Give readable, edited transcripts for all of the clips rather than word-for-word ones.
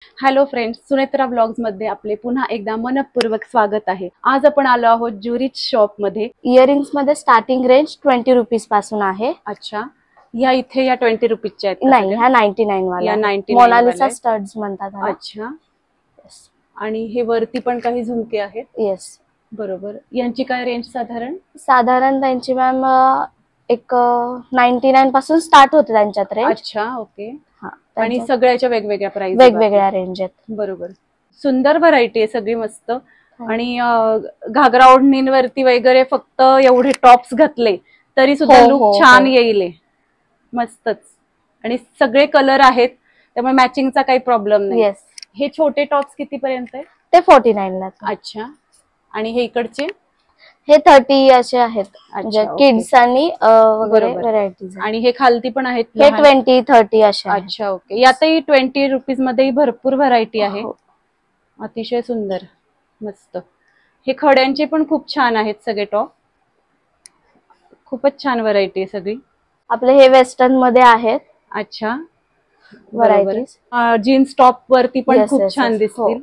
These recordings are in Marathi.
हॅलो फ्रेंड्स, सुनेत्रा ब्लॉग्स मध्ये आपले पुन्हा एकदा मनपूर्वक स्वागत आहे। आज आपण आलो आहोत ज्युरिच शॉप मध्ये। इयरिंग्स मध्ये स्टार्टिंग रेंज 20 रुपीज पासून आहे। अच्छा, या इथे या 20 रुपीजच्या आहेत? नाही, ह्या 99 वाला, या 99 मोनालिसा स्टड्स म्हणतात ह्याला। अच्छा, आणि हे वरती पण काही झुमके आहेत? येस, बरोबर। यांची काय रेंज साधारण? साधारण त्यांची मॅम एक 99 पासून स्टार्ट होते त्यांच्यात रेंज। अच्छा, ओके। आणि सगळ्याच्या वेगवेगळ्या प्राइस, वेगवेगळ्या रेंज आहेत। बरोबर, सुंदर व्हरायटी आहे, सगळी मस्त। आणि घागरा ओढणींवरती वगैरे फक्त एवढे टॉप्स घातले तरी सुद्धा लुक छान येईल, मस्तच। आणि सगळे कलर आहेत, त्यामुळे मॅचिंगचा काही प्रॉब्लेम नाही। येस। हे छोटे टॉप्स किती पर्यंत आहे? ते 49 ला। अच्छा, आणि हे इकडचे? हे 30 असे आहेत, म्हणजे किड्स आणि वगैरे व्हरायटीज। आणि हे खालती पण आहेत? हे 20, 30 असे। अच्छा, ओके। यातही 20 रुपीज मध्ये भरपूर व्हरायटी आहे, अतिशय सुंदर, मस्त। हे खड्यांचे पण खूप छान आहेत सगळे टॉप, खूपच छान व्हरायटी आहे सगळी। आपले हे वेस्टर्न मध्ये आहेत। अच्छा, व्हरायटीज। जीन्स टॉप वरती पण खूप छान दिसतील,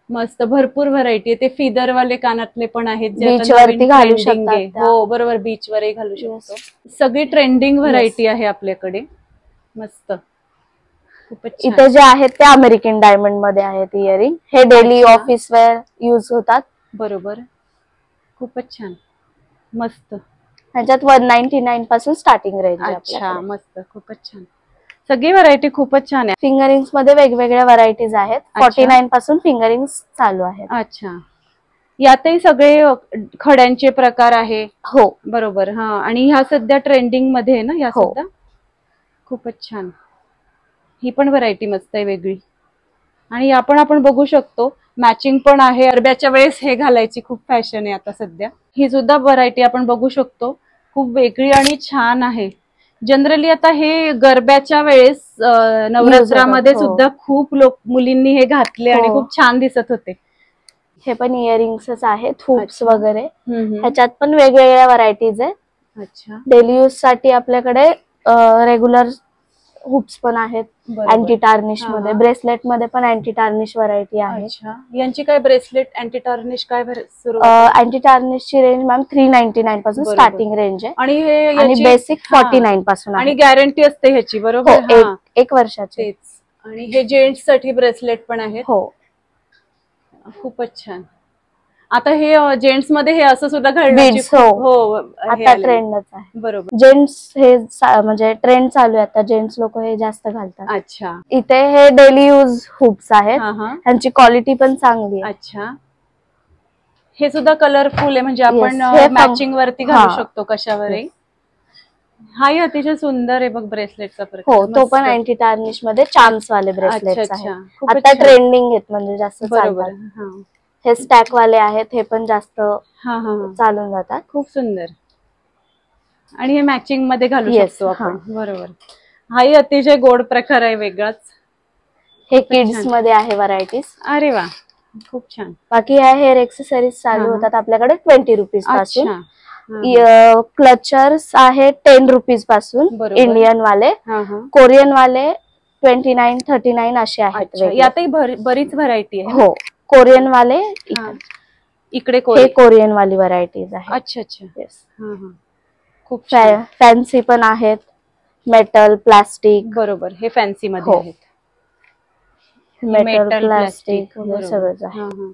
मस्त। भरपूर व्हरायटी आहे। ते फिदर वाले कानातले पण आहेत, जे बीच वरती घालू शकतात। हो बरोबर, बीच वरही घालू शकतो। सगळी ट्रेंडिंग व्हरायटी आहे आपल्याकडे, मस्त, खूपच छान। इथे जे आहेत ते अमेरिकन डायमंड मध्ये आहेत इयरिंग। हे डेली ऑफिस वेअर यूज होतात। बरोबर, खूपच छान, मस्त। ह्याच्यात 199 पासून स्टार्टिंग रेंज आहे। अच्छा, मस्त, खूपच छान, सगळी व्हरायटी खूपच छान आहे। फिंगरिंग्स मध्ये वेगवेगळ्या व्हरायटीज आहेत, 49 पासून फिंगरिंग्स चालू आहेत। अच्छा, यातही सगळे खड्यांचे प्रकार आहे? हो बरोबर। हा, आणि ह्या सध्या ट्रेंडिंग मध्ये आहे ना ह्या सुद्धा? खूपच छान, ही पण व्हरायटी मस्त आहे, वेगळी। आणि आपण बघू शकतो, मॅचिंग पण आहे। गरब्याच्या वेळेस हे घालायची खूप फॅशन आहे आता सध्या। ही सुद्धा व्हरायटी आपण बघू शकतो, खूप वेगळी आणि छान आहे। जनरली आता हे गरब्याच्या वेळेस नवरात्रामध्ये सुद्धा खूप मुलींनी हे घातले आणि खूप छान दिसत होते। हे पण इयरिंग्सच आहेत, हुप्स वगैरे। ह्याच्यात पण वेगवेगळ्या व्हरायटीज आहेत। अच्छा, डेली यूज साठी आपल्याकडे रेग्युलर हुप्स पण आहेत, अँटी टार्निश मध्ये। ब्रेसलेट मध्ये पण अँटी टार्निश व्हरायटी आहे। अच्छा, यांची काय ब्रेसलेट अँटी टार्निश काय सुरू? अँटी टार्निश ची रेंज मॅम 399 पासून स्टार्टिंग रेंज आहे, आणि बेसिक 49 पासून। आणि गॅरंटी असते ह्याची? बरोबर, एक वर्षाची। आणि हे जेंट्स साठी ब्रेसलेट पण आहेत? हो, खूपच छान। आता हे जेंट्स मध्ये हे असं सुद्धा घालण्याची आता ट्रेंडच आहे। बरोबर, जेंट्स हे म्हणजे ट्रेंड चालू आहे आता, जेंट्स लोक हे जास्त घालतात। अच्छा, इथे हे डेली यूज हुप्स आहेत, त्यांची क्वालिटी पण चांगली आहे। अच्छा, हे सुद्धा कलरफुल आहे, म्हणजे आपण मॅचिंग वरती घालू शकतो कशावरही। हाही अतिशय सुंदर आहे बघ, ब्रेसलेटचा प्रकार। हो, तो पण अँटी टार्निश मध्ये चार्म्स वाले ब्रेसलेट्स आहेत, आता ट्रेंडिंग आहेत, म्हणजे जास्त चालतात। हे स्टॅक वाले आहेत, हे पण जास्त चालून जातात। खूप सुंदर, आणि हे मॅचिंग मध्ये घालू शकतो आपण। बरोबर, हाही अतिशय गोड प्रकार आहे, वेगळाच। हे किड्स मध्ये आहे व्हरायटीज। अरे वा, खूप छान। बाकी ह्या हेअर एक्सेसरीज चालू होतात आपल्याकडे 20 रुपीज पासून। क्लचर्स आहे 10 रुपीज पासून, इंडियन वाले। कोरियन वाले 29, 39 असे आहेत। यातही बरीच व्हरायटी आहे। हो, कोरियन वाले इकडे कोरियन वाली व्हरायटीज आहे। अच्छा अच्छा, खूप फॅन्सी पण आहेत, मेटल, प्लास्टिक। बरोबर, हे फॅन्सी मध्ये आहेत, मेटल, प्लास्टिक वगैरे सगळंच आहे।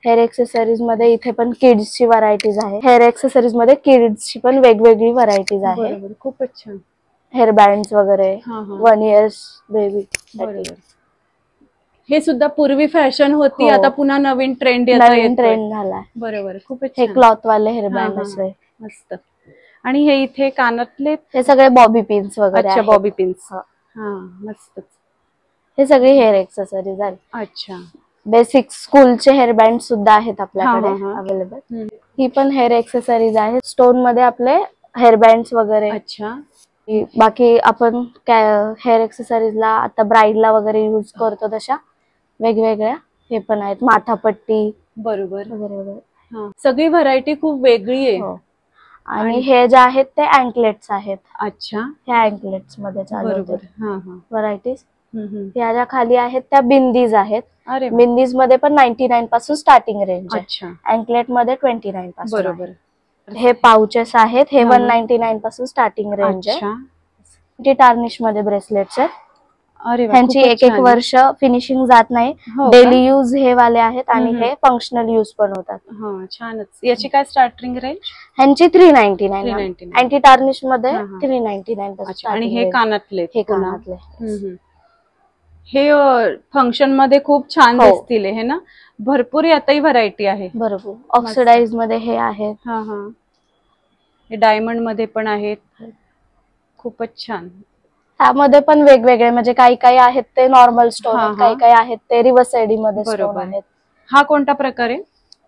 हेअर एक्सेसरीज मध्ये इथे पण किड्स ची व्हरायटीज आहे। हेअर एक्सेसरीज मध्ये किड्स ची पण वेगवेगळी व्हरायटीज आहे। खूपच छान। हेअर बँड्स वगैरे, 1 इयर्स बेबी। बरोबर, हे सुद्धा पूर्वी फॅशन होती, आता पुन्हा नवीन ट्रेंड झाला। बरोबर, खूपच हे क्लॉथ वाले हेअर बँड असे, मस्त। आणि हे इथे कानातले, हे सगळे बॉबी पिन्स वगैरे। अच्छा, बॉबी पिन्स, मस्त। हे सगळे हेअर एक्सेसरीज आहेत। अच्छा, बेसिक स्कूलचे हेअर बँड सुद्धा आहेत आपल्याकडे अवेलेबल। ही पण हेअर एक्सेसरीज आहे, स्टोन मध्ये आपले हेअर बँड्स वगैरे। अच्छा, बाकी आपण हेअर एक्सेसरीजला आता ब्राईडला वगैरे यूज करतो तशा वेगवेगळ्या हे पण आहेत, माथापट्टी। बरोबर, सगळी व्हरायटी खूप वेगळी आहे। आणि हे जे आहेत ते अँकलेट्स आहेत। अच्छा, ह्या अँकलेट्स मध्ये चालू होते व्हरायटीज। ह्या ज्या खाली आहेत त्या बिंदीज आहेत. बिंदीज मध्ये पण 99 पासून स्टार्टिंग रेंज आहे. अँकलेट मध्ये 29 पासून. बरोबर. हे पाउचेस आहेत, हे 199 पासून स्टार्टिंग रेंज आहे. टार्निश मध्ये ब्रेसलेट्स आहेत. ह्यांची एक वर्ष फिनिशिंग जात नाही. डेली यूज हे वाले आहेत आणि हे फंक्शनल यूज पण होतात. छानच. याची काय स्टार्टिंग रेंज? ह्यांची 399. अँटी टार्निश मध्ये 399 पासून. आणि हे कानातले? हे कानातले. हे फंक्शन मध्ये खूप छान दिसतील हे ना. भरपूर यातही व्हरायटी आहे. बरोबर. ऑक्सिडाइज मध्ये हे आहेत. हे डायमंड मध्ये पण आहेत. खूपच छान. त्यामध्ये पण वेगवेगळे म्हणजे काही काही आहेत ते नॉर्मल स्टोन, काही काही आहेत ते रिव्हर्स एडी मध्ये स्टोन आहेत. हा कोणता प्रकार आहे?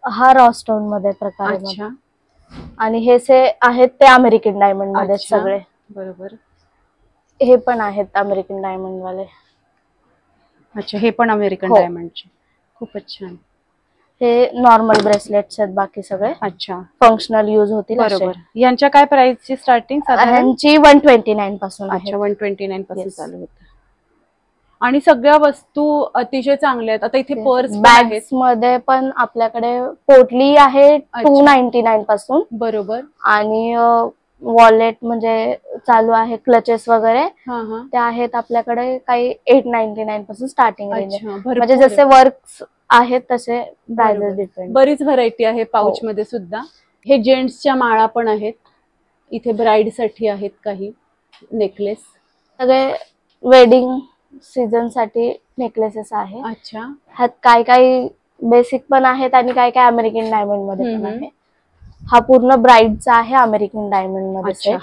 हा रॉ स्टोन मध्ये प्रकार आहे. आणि हे आहेत ते अमेरिकन डायमंड मध्ये सगळे. बरोबर. हे पण आहेत अमेरिकन डायमंड वाले. अच्छा, हे पण अमेरिकन डायमंडचे. खूपच छान. हे नॉर्मल ब्रेसलेट्स आहेत बाकी सगळे. अच्छा. फंक्शनल यूज होतील. बरोबर. यांच्या काय प्राइस ची स्टार्टिंग? यांची 129 पासून. अच्छा, 129 पासून चालू होतं. आणि सगळ्या वस्तू अतिशय चांगल्या आहेत. आता इथे पर्स बॅग्स मध्ये पण आपल्याकडे पोटली आहे 299 पासून. बरोबर. आणि वॉलेट म्हणजे चालू आहे, क्लचेस वगैरे ते आहेत आपल्याकडे काही 899 पासून स्टार्टिंग रेंज. म्हणजे जसे वर्क्स आहेत तसे प्राइसेस डिफरंट. बरीच व्हरायटी आहे पाउच मध्ये सुद्धा. हे जेंट्सच्या माळा पण आहेत. इथे ब्राइड साठी आहेत काही नेकलेस. सगळे वेडिंग सीझन साठी नेकलेसेस आहे. अच्छा. ह्यात काही काही बेसिक पण आहेत आणि काही काही अमेरिकन डायमंड मध्ये पण आहे. हा पूर्ण ब्राइडचा आहे अमेरिकन डायमंड मध्ये.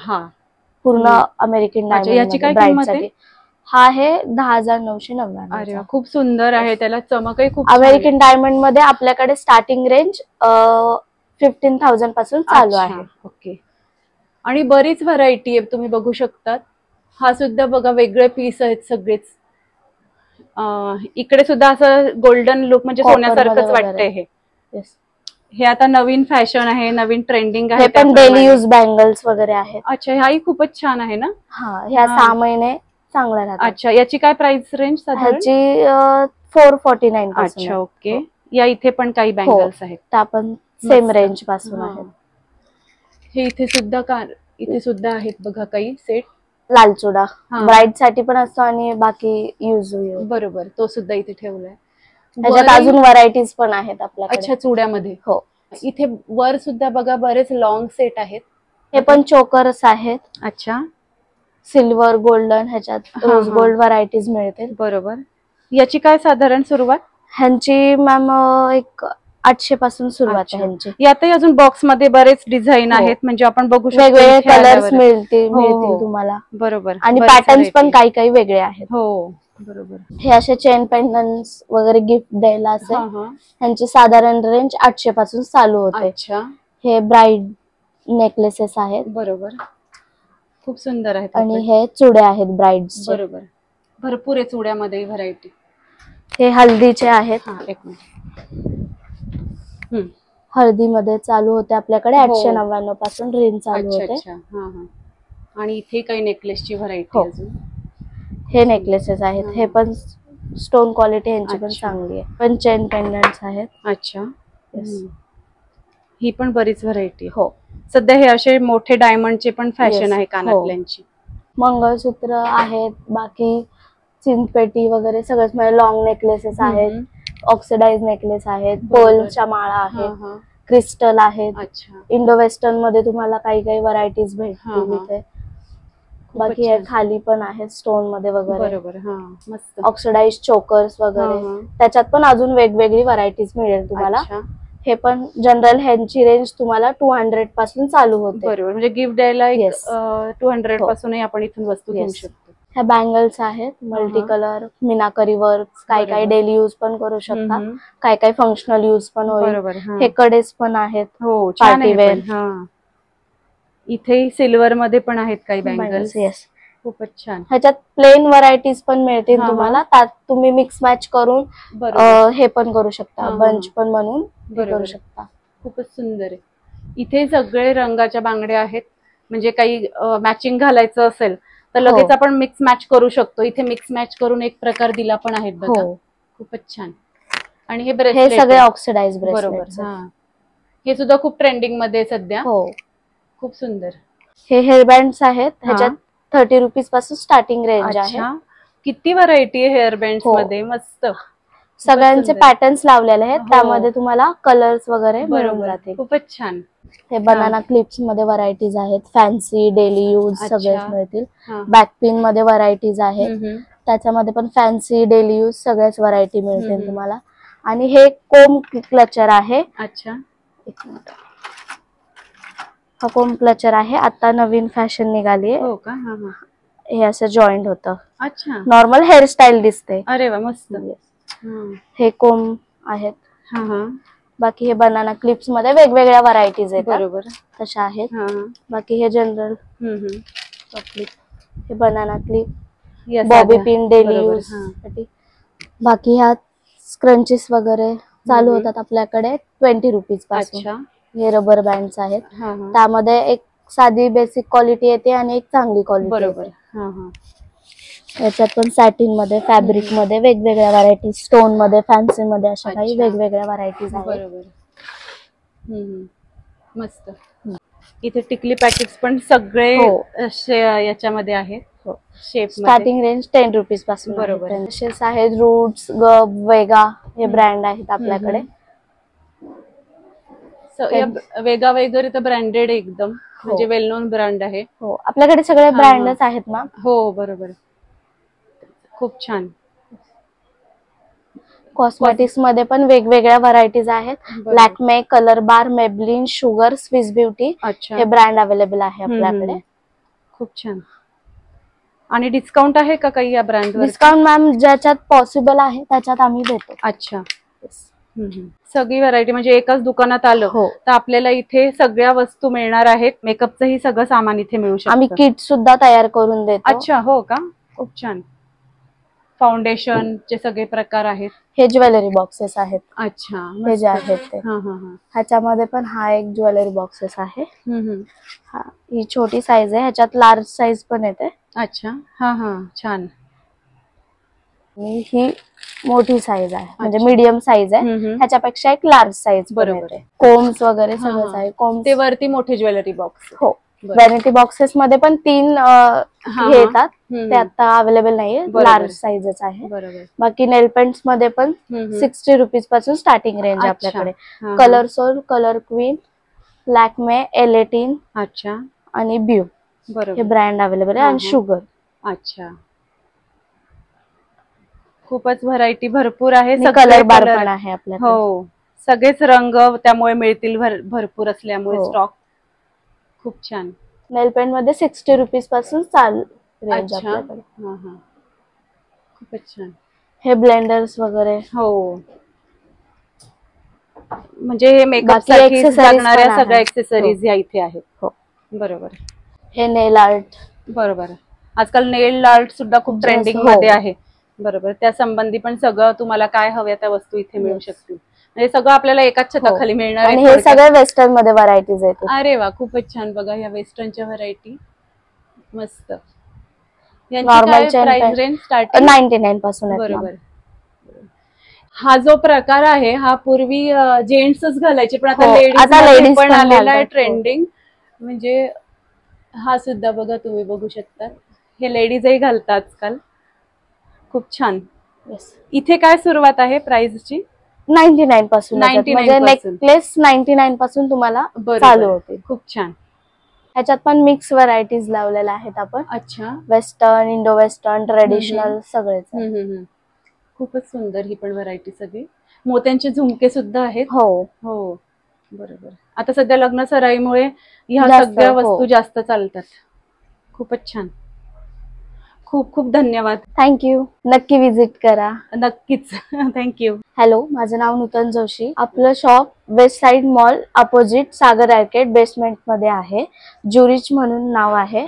पूर्ण अमेरिकन डायमंड. याची काय किंमत आहे? हा आहे 10,999. अरे वा, खूप सुंदर आहे. त्याला चमकही खूप. अमेरिकन डायमंड मध्ये आपल्याकडे स्टार्टिंग रेंज 15,000 पासून चालू आहे. ओके. आणि बरीच व्हरायटी आहे, तुम्ही बघू शकतात. हा सुद्धा बघा, वेगळे पीस आहेत सगळेच. इकडे सुद्धा असं गोल्डन लुक म्हणजे सोन्यासारखंच वाटतंय हे. हे आता नवीन फॅशन आहे, नवीन ट्रेंडिंग आहे. पण डेली यूज बँगल्स वगैरे आहेत. अच्छा, हाही खूपच छान आहे ना. ह्या 6 महिने चांगला राहतात. अच्छा, याची काय प्राइस रेंज? ह्याची 449 पासून. अच्छा, ओके. या इथे पण काही बँगल्स आहेत. त्या पण सेम रेंज पासून आहेत. हे इथे सुद्धा आहेत बघा काही सेट. लालचुडा ब्राइड साठी पण असतो आणि बाकी यूज. बरोबर, तो सुद्धा इथे ठेवलाय. त्याच्यात अजून व्हरायटीज पण आहेत आपल्याकडे. अच्छा, चुड्यामध्ये. हो. इथे वर सुद्धा बघा बरेच लॉंग सेट आहेत. हे पण चोकर्स आहेत. अच्छा. सिल्वर, गोल्डन, ह्याच्यात रोज गोल्ड व्हरायटीज मिळतील. बरोबर. याची काय साधारण सुरुवात? ह्यांची मॅम एक 800 पासून सुरुवात आहे ह्यांची. यातही अजून बॉक्स मध्ये बरेच डिझाईन आहेत, म्हणजे आपण बघू शकतो. वेगवेगळे कलर्स मिळतील तुम्हाला. बरोबर. आणि पॅटर्न्स पण काही काही वेगळे आहेत. हो, बरोबर. हे असे चेन पेंडंट्स वगैरे गिफ्ट द्यायला असेल, ह्यांची साधारण रेंज 800 पासून चालू होते. अच्छा. हे ब्राइड नेकलेसेस आहेत. बरोबर. खूप सुंदर आहेत. आणि हे चुड्या आहेत ब्राइड्स. बरोबर. भरपूर आहे चुड्यामध्ये व्हरायटी. हे हल्दीचे आहेत. एक मिनिट. हळदीमध्ये चालू होते आपल्याकडे 899 पासून रेंज चालू होते. आणि इथे काही नेकलेसची व्हरायटी अजून. हे नेकलेसेस आहेत. हे पण स्टोन क्वालिटी यांची पण चांगली आहे. पण चेन पेंडंट्स आहेत. अच्छा. ही पण बरीच व्हरायटी. हो. सध्या हे असे मोठे डायमंडचे पण फॅशन आहे कानातल्यांची. मंगळसूत्र आहेत, बाकी चिंचपेटी वगैरे सगळंच. म्हणजे लॉंग नेकलेसेस आहेत, ऑक्सिडाइज नेकलेस आहेत, पर्लच्या माळा आहेत, क्रिस्टल आहेत. इंडो वेस्टर्न मध्ये तुम्हाला काही काही व्हरायटीज भेटतील इथे. बाकी हे खाली पण आहेत स्टोन मध्ये वगैरे. मस्त. ऑक्सिडाइज चोकर्स वगैरे, त्याच्यात पण अजून वेगवेगळी व्हरायटीज मिळेल तुम्हाला. हे पण जनरल ह्यांची रेंज तुम्हाला 200 पासून चालू होते. बरोबर. म्हणजे गिफ्ट द्यायला 200 पासूनही आपण इथून वस्तू घेऊ शकतो. ह्या बँगल्स आहेत मल्टी कलर, मीनाकरी वर्क. काही काही डेली यूज पण करू शकता, काही काही फंक्शनल यूज पण होईल. हे कडेस पण आहेत. हो, पार्टी वेअर. इथे सिल्वर मध्ये पण आहेत काही बँगल्स. खूपच छान. ह्याच्यात प्लेन व्हरायटीज पण मिळतील तुम्हाला. त्यात तुम्ही मिक्स मॅच करून हे पण करू शकता, बंच पण म्हणून करू शकता. खूपच सुंदर आहे. इथे सगळे रंगाच्या बांगड्या आहेत, म्हणजे काही मॅचिंग घालायचं असेल तर लगेच आपण मिक्स मॅच करू शकतो. इथे मिक्स मॅच करून एक प्रकार दिला पण आहेत बघा. खूपच छान. आणि हे ब्रेसलेट सगळे ऑक्सिडाइज ब्रेसलेट. बरोबर. हे सुद्धा खूप ट्रेंडिंग मध्ये सध्या. खूप सुंदर. हे हेअरबँड्स आहेत. ह्याच्यात 30 रुपीज पासून स्टार्टिंग रेंज आहे. किती व्हरायटी आहे हेअरबँड्स मध्ये. मस्त. सगळ्यांचे पॅटर्न्स लावलेले आहेत. त्यामध्ये तुम्हाला कलर्स वगैरे मिळून जातील. खूपच छान. हे बनाना क्लिप्स मध्ये व्हरायटीज आहेत. फॅन्सी डेली यूज सगळेच मिळतील. बॅकपिन मध्ये व्हरायटीज आहेत. त्याच्यामध्ये पण फॅन्सी डेली यूज सगळ्याच व्हरायटी मिळतील तुम्हाला. आणि हे कोम क्लचर आहे. अच्छा. एक मिनिट. हा कोम क्लचर आहे. आता नवीन फॅशन निघाली आहे. हो का. हे असं जॉईंट होतं. अच्छा. नॉर्मल हेअरस्टाईल दिसते. अरे वा मस्त. हे कोम आहेत. बाकी हे बनाना क्लिप्स मध्ये वेगवेगळ्या व्हरायटीज आहेत. बरोबर. तशा आहेत. बाकी हे जनरल हे banana clip, bobby pin daily use साठी. बाकी ह्या स्क्रंचेस वगैरे चालू होतात आपल्याकडे 20 रुपीज पासून. हे रबर बँड्स आहेत. त्यामध्ये एक साधी बेसिक क्वालिटी येते आणि एक चांगली क्वालिटी. बरोबर. याच्यात पण सॅटिन मध्ये, फॅब्रिक मध्ये वेगवेगळ्या व्हरायटी, स्टोन मध्ये, फॅन्सी मध्ये अशा काही वेगवेगळ्या व्हरायटीज आहेत. बरोबर. मस्त. इथे टिकली पॅकेट्स पण सगळे याच्यामध्ये आहेत. शेप. स्टार्टिंग रेंज 10 रुपीज पासून. बरोबर. असेच आहेत रूट्स, गब, वेगा हे ब्रँड आहेत आपल्याकडे. वेगा वगैरे तर ब्रँडेड एकदम, म्हणजे वेल नोन ब्रँड आहे. आपल्याकडे सगळे ब्रँडच आहेत ना. बरोबर. खूप छान. कॉस्मेटिक्स मध्ये पण वेगवेगळ्या व्हरायटीज आहेत. लॅक्मे, कलर बार, मेबलिन, शुगर, स्विस ब्युटी हे ब्रँड अवेलेबल आहे आपल्याकडे. खूप छान. आणि डिस्काउंट आहे का काही या ब्रँड? डिस्काउंट मॅम ज्याच्यात पॉसिबल आहे त्याच्यात आम्ही देतो. अच्छा. सगळी व्हरायटी म्हणजे एकाच दुकानात आलं तर आपल्याला इथे सगळ्या वस्तू मिळणार आहेत. मेकअपचंही सगळं सामान इथे मिळू शकतं. आम्ही किट सुद्धा तयार करून देतो. अच्छा. हो का. खूप छान. फाउंडेशन चे सगळे प्रकार आहेत. हे ज्वेलरी बॉक्सेस आहेत. अच्छा. हे जे आहेत ते. ह्याच्यामध्ये पण हा एक ज्वेलरी बॉक्सेस आहे. ही छोटी साईज आहे. ह्याच्यात लार्ज साईज पण येते. अच्छा. छान. ही मोठी साईज आहे, म्हणजे मीडियम साईज आहे. ह्याच्यापेक्षा एक लार्ज साईज. बरोबर. कोम्स वगैरे सगळं आहे. कोम्स ते वरती मोठे ज्वेलरी बॉक्स. व्हॅनिटी बॉक्सेस मध्ये पण 3 येतात. ते आता अवेलेबल नाहीये. लार्ज साईजच आहे. बाकी नेल पेंट्स मध्ये पण 60 रुपीज पासून स्टार्टिंग रेंज आपल्याकडे. Colour Soul, Colour Queen, Lakme, L18 आणि ब्यू हे ब्रँड अवेलेबल आहे. आणि शुगर. अच्छा. खूपच व्हरायटी भरपूर आहे. कलर बार पण आहे आपल्याकडे. सगळेच रंग त्यामुळे मिळतील भरपूर असल्यामुळे स्टॉक. खूप छान. नेल पेंट मध्ये 60 रुपीज पासून चालू रेंज आपल्याकडे. खूपच छान. हे ब्लेंडर्स वगैरे. म्हणजे हे मेकअप साठी लागणाऱ्या सगळ्या एक्सेसरीज या इथे आहेत. बरोबर. हे नेल आर्ट. बरोबर. आजकाल नेल आर्ट सुद्धा खूप ट्रेंडिंग मध्ये आहे. बरोबर. त्या संबंधी पण सगळं तुम्हाला काय हव्या त्या वस्तू इथे मिळू शकतील. म्हणजे सगळं आपल्याला एकाच छताखाली मिळणार आहे. आणि हे सगळे वेस्टर्न मध्ये व्हरायटीज आहेत. अरे वा. खूपच छान. बघा ह्या वेस्टर्नच्या व्हरायटी मस्त. नॉर्मल प्राइस रेंज स्टार्टिंग 99 पासून. बरोबर. हा जो प्रकार आहे हा पूर्वी जेंट्सच घालायचे, पण आता लेडीज पण आलेला आहे ट्रेंडिंग. म्हणजे हा सुद्धा बघा, तुम्ही बघू शकता, हे लेडीजही घालतात आजकाल. खूप छान. इथे काय सुरुवात आहे प्राइसची? 99 पासून. म्हणजे नेकलेस 99 पासून तुम्हाला चालू होते. खूप छान. ह्याच्यात पण मिक्स व्हरायटीज लावलेल्या आहेत आपण. अच्छा. वेस्टर्न, इंडो वेस्टर्न, ट्रेडिशनल सगळेच. खूपच सुंदर ही पण व्हरायटी सगळी. मोत्यांचे झुमके सुद्धा आहेत. बरोबर. आता सध्या लग्न सराईमुळे ह्या सगळ्या वस्तू जास्त चालतात. खूपच छान. खूप खूप धन्यवाद. थँक्यू. नक्की विजिट करा. नक्कीच. थँक्यू. हॅलो, माझं नाव नूतन जोशी. आपलं shop west side mall opposite Sagar arcade basement मध्ये आहे. ज्युरिच म्हणून नाव आहे.